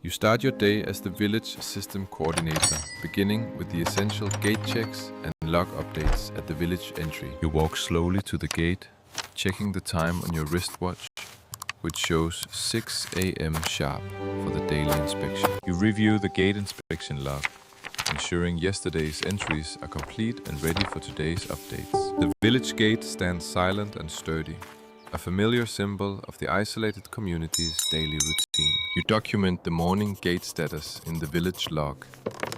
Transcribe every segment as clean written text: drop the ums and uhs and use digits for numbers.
You start your day as the village system coordinator, beginning with the essential gate checks and log updates at the village entry. You walk slowly to the gate, checking the time on your wristwatch, which shows 6 a.m. sharp for the daily inspection. You review the gate inspection log, ensuring yesterday's entries are complete and ready for today's updates. The village gate stands silent and sturdy, a familiar symbol of the isolated community's daily routine. You document the morning gate status in the village log,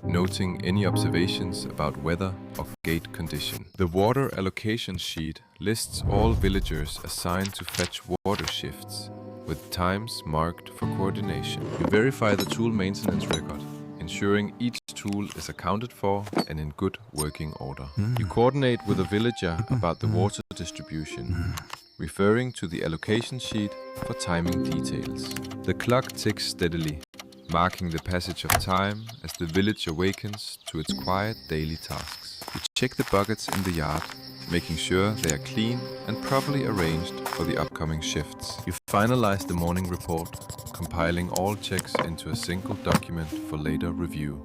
noting any observations about weather or gate condition. The water allocation sheet lists all villagers assigned to fetch water shifts, with times marked for coordination. You verify the tool maintenance record, ensuring each tool is accounted for and in good working order. You coordinate with a villager about the water distribution, referring to the allocation sheet for timing details. The clock ticks steadily, marking the passage of time as the village awakens to its quiet daily tasks. You check the buckets in the yard, making sure they are clean and properly arranged for the upcoming shifts. You finalize the morning report, compiling all checks into a single document for later review.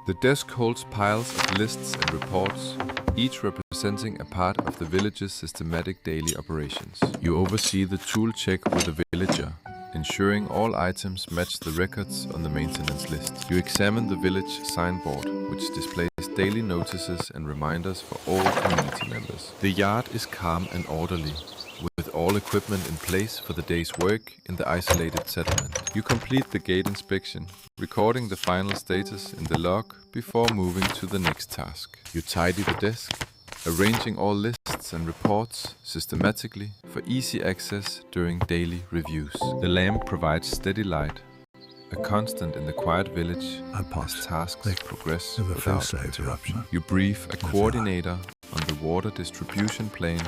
The desk holds piles of lists and reports, each representing a part of the village's systematic daily operations. You oversee the tool check with a villager, ensuring all items match the records on the maintenance list. You examine the village signboard, which displays daily notices and reminders for all community members. The yard is calm and orderly, with all equipment in place for the day's work in the isolated settlement. You complete the gate inspection, recording the final status in the log before moving to the next task. You tidy the desk, arranging all lists and reports systematically for easy access during daily reviews. The lamp provides steady light, a constant in the quiet village as tasks progress without interruption. You brief a coordinator on the water distribution plan,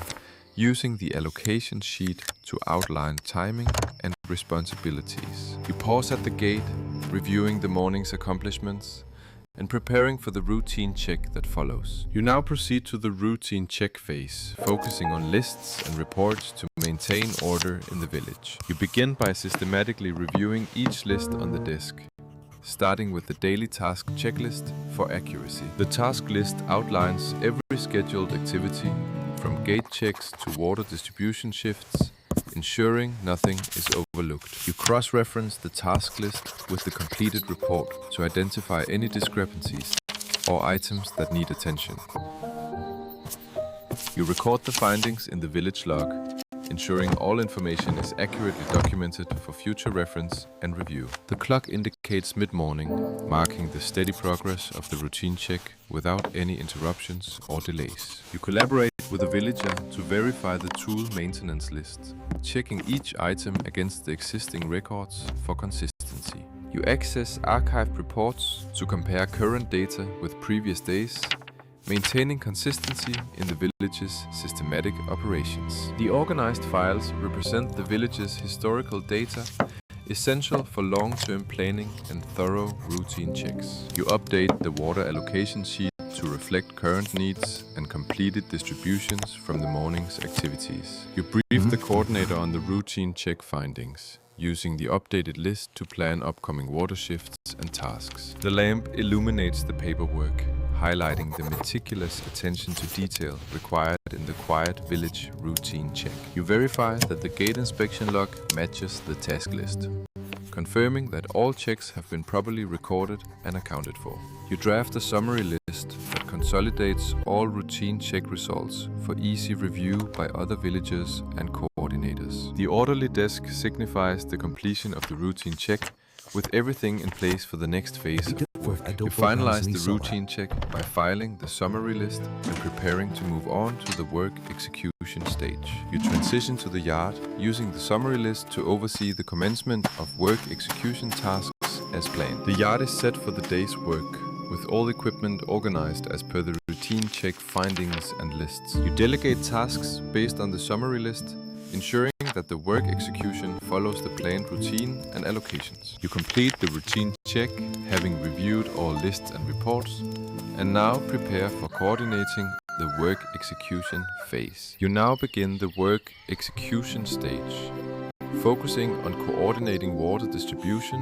using the allocation sheet to outline timing and responsibilities. You pause at the gate, reviewing the morning's accomplishments and preparing for the routine check that follows. You now proceed to the routine check phase, focusing on lists and reports to maintain order in the village. You begin by systematically reviewing each list on the desk, starting with the daily task checklist for accuracy. The task list outlines every scheduled activity, from gate checks to water distribution shifts, ensuring nothing is overlooked. You cross-reference the task list with the completed report to identify any discrepancies or items that need attention. You record the findings in the village log, ensuring all information is accurately documented for future reference and review. The clock indicates mid-morning, marking the steady progress of the routine check without any interruptions or delays. You collaborate with a villager to verify the tool maintenance list, checking each item against the existing records for consistency. You access archived reports to compare current data with previous days, maintaining consistency in the village's systematic operations. The organized files represent the village's historical data, essential for long-term planning and thorough routine checks. You update the water allocation sheet to reflect current needs and completed distributions from the morning's activities. You brief the coordinator on the routine check findings, using the updated list to plan upcoming water shifts and tasks. The lamp illuminates the paperwork, highlighting the meticulous attention to detail required in the quiet village routine check. You verify that the gate inspection log matches the task list, confirming that all checks have been properly recorded and accounted for. You draft a summary list that consolidates all routine check results for easy review by other villagers and coordinators. The orderly desk signifies the completion of the routine check, with everything in place for the next phase of work. You finalize the routine check by filing the summary list and preparing to move on to the work execution stage. You transition to the yard, using the summary list to oversee the commencement of work execution tasks as planned. The yard is set for the day's work, with all equipment organized as per the routine check findings and lists. You delegate tasks based on the summary list, ensuring that the work execution follows the planned routine and allocations. You complete the routine check, having reviewed all lists and reports, and now prepare for coordinating the work execution phase. You now begin the work execution stage, focusing on coordinating water distribution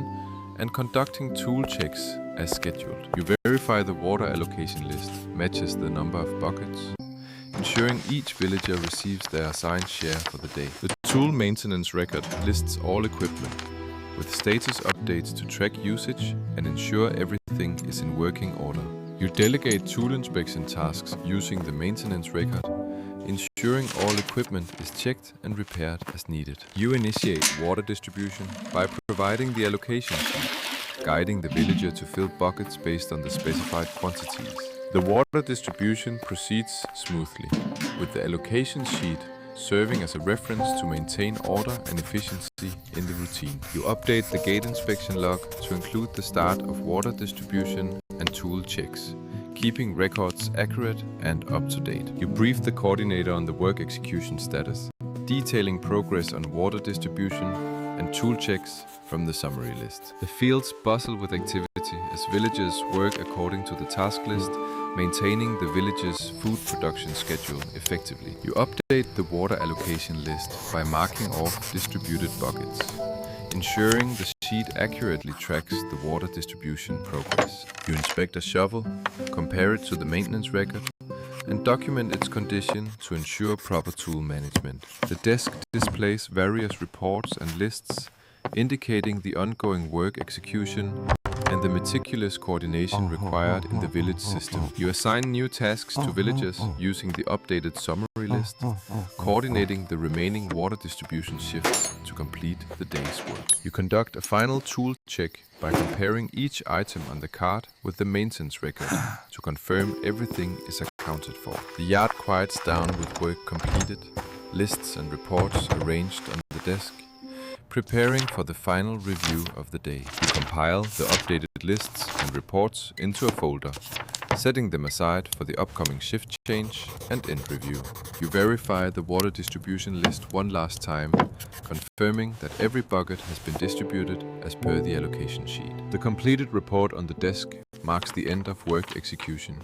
and conducting tool checks as scheduled. You verify the water allocation list matches the number of buckets, ensuring each villager receives their assigned share for the day. The tool maintenance record lists all equipment, with status updates to track usage and ensure everything is in working order. You delegate tool inspection tasks using the maintenance record, ensuring all equipment is checked and repaired as needed. You initiate water distribution by providing the allocation sheet, guiding the villager to fill buckets based on the specified quantities. The water distribution proceeds smoothly, with the allocation sheet serving as a reference to maintain order and efficiency in the routine. You update the gate inspection log to include the start of water distribution and tool checks, keeping records accurate and up to date. You brief the coordinator on the work execution status, detailing progress on water distribution and tool checks from the summary list. The fields bustle with activity as villagers work according to the task list, maintaining the village's food production schedule effectively. You update the water allocation list by marking off distributed buckets, ensuring the sheet accurately tracks the water distribution progress. You inspect a shovel, compare it to the maintenance record, and document its condition to ensure proper tool management. The desk displays various reports and lists, indicating the ongoing work execution and the meticulous coordination required in the village system. You assign new tasks to villagers using the updated summary list, coordinating the remaining water distribution shifts to complete the day's work. You conduct a final tool check by comparing each item on the cart with the maintenance record to confirm everything is accounted for. The yard quiets down with work completed, lists and reports arranged on the desk, preparing for the final review of the day. You compile the updated lists and reports into a folder, setting them aside for the upcoming shift change and end review. You verify the water distribution list one last time, confirming that every bucket has been distributed as per the allocation sheet. The completed report on the desk marks the end of work execution,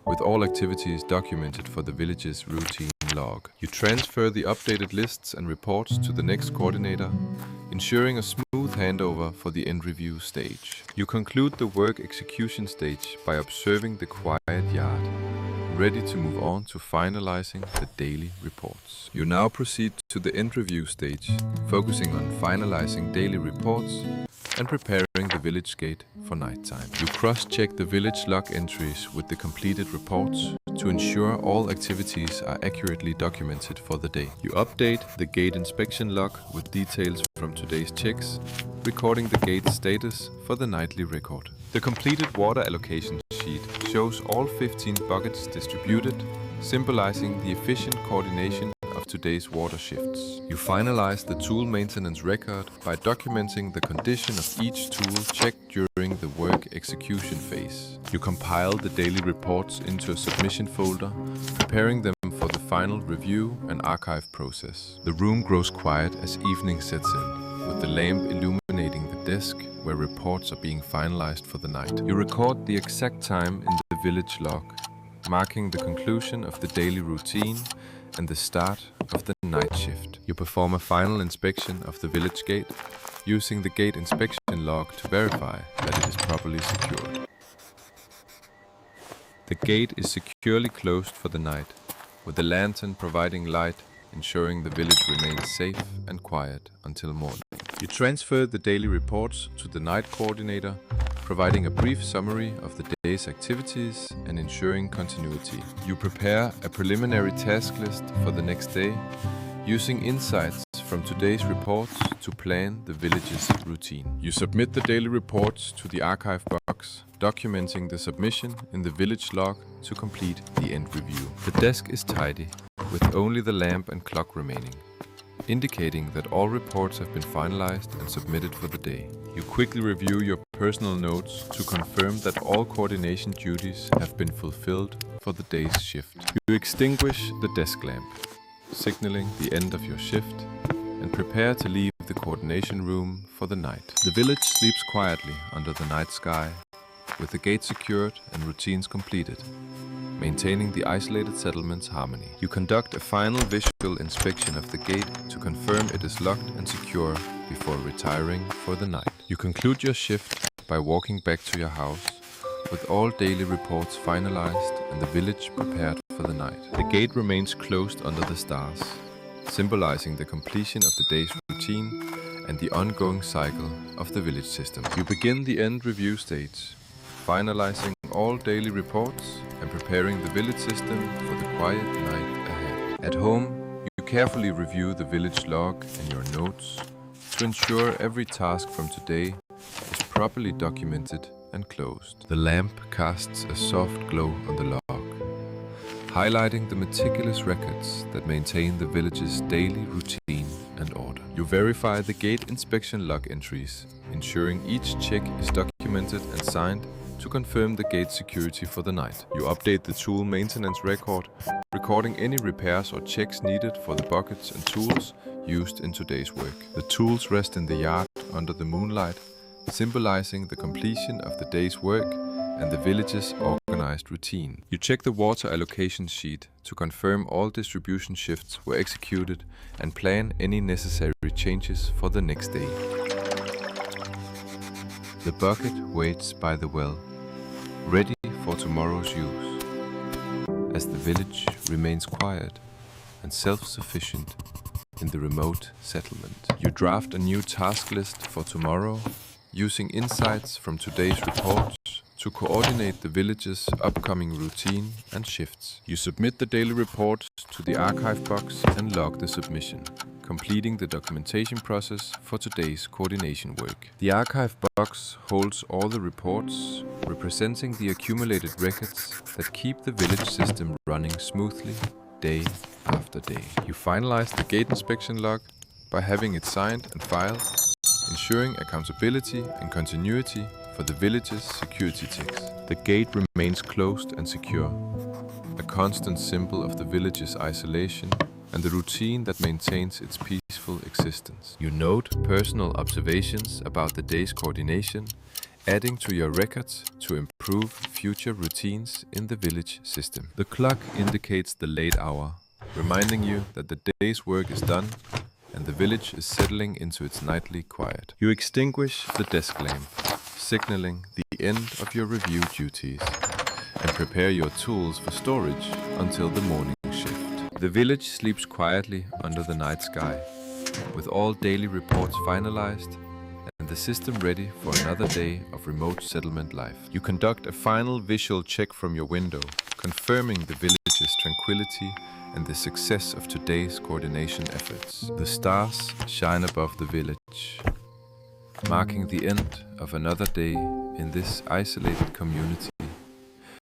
with all activities documented for the village's routine log. You transfer the updated lists and reports to the next coordinator, ensuring a smooth handover for the end review stage. You conclude the work execution stage by observing the quiet yard, ready to move on to finalizing the daily reports. You now proceed to the end review stage, focusing on finalizing daily reports and preparing the village gate for nighttime. You cross-check the village log entries with the completed reports to ensure all activities are accurately documented for the day. You update the gate inspection log with details from today's checks, recording the gate's status for the nightly record. The completed water allocation sheet shows all 15 buckets distributed, symbolizing the efficient coordination of today's water shifts. You finalize the tool maintenance record by documenting the condition of each tool checked during the work execution phase. You compile the daily reports into a submission folder, preparing them for the final review and archive process. The room grows quiet as evening sets in, with the lamp illuminating the desk where reports are being finalized for the night. You record the exact time in the village log, marking the conclusion of the daily routine and the start of the night shift. You perform a final inspection of the village gate, using the gate inspection log to verify that it is properly secured. The gate is securely closed for the night, with the lantern providing light, ensuring the village remains safe and quiet until morning. You transfer the daily reports to the night coordinator, providing a brief summary of the day's activities and ensuring continuity. You prepare a preliminary task list for the next day, using insights from today's reports to plan the village's routine. You submit the daily reports to the archive box, documenting the submission in the village log to complete the end review. The desk is tidy, with only the lamp and clock remaining, indicating that all reports have been finalized and submitted for the day. You quickly review your personal notes to confirm that all coordination duties have been fulfilled for the day's shift. You extinguish the desk lamp, signaling the end of your shift, and prepare to leave the coordination room for the night. The village sleeps quietly under the night sky, with the gate secured and routines completed, maintaining the isolated settlement's harmony. You conduct a final visual inspection of the gate to confirm it is locked and secure before retiring for the night. You conclude your shift by walking back to your house with all daily reports finalized and the village prepared for the night. The gate remains closed under the stars, symbolizing the completion of the day's routine and the ongoing cycle of the village system. You begin the end review stage, finalizing all daily reports and preparing the village system for the quiet night ahead. At home, you carefully review the village log and your notes to ensure every task from today is properly documented and closed. The lamp casts a soft glow on the log, highlighting the meticulous records that maintain the village's daily routine and order. You verify the gate inspection log entries, ensuring each check is documented and signed to confirm the gate security for the night. You update the tool maintenance record, recording any repairs or checks needed for the buckets and tools used in today's work. The tools rest in the yard under the moonlight, symbolizing the completion of the day's work and the village's organized routine. You check the water allocation sheet to confirm all distribution shifts were executed and plan any necessary changes for the next day. The bucket waits by the well, ready for tomorrow's use, as the village remains quiet and self-sufficient in the remote settlement. You draft a new task list for tomorrow, using insights from today's reports to coordinate the village's upcoming routine and shifts. You submit the daily reports to the archive box and log the submission, completing the documentation process for today's coordination work. The archive box holds all the reports, representing the accumulated records that keep the village system running smoothly day after day. You finalize the gate inspection log by having it signed and filed, ensuring accountability and continuity for the village's security checks. The gate remains closed and secure, a constant symbol of the village's isolation and the routine that maintains its peaceful existence. You note personal observations about the day's coordination, adding to your records to improve future routines in the village system. The clock indicates the late hour, reminding you that the day's work is done and the village is settling into its nightly quiet. You extinguish the desk lamp, signaling the end of your review duties, and prepare your tools for storage until the morning shift. The village sleeps quietly under the night sky, with all daily reports finalized and the system ready for another day of remote settlement life. You conduct a final visual check from your window, confirming the village's tranquility and the success of today's coordination efforts. The stars shine above the village, marking the end of another day in this isolated community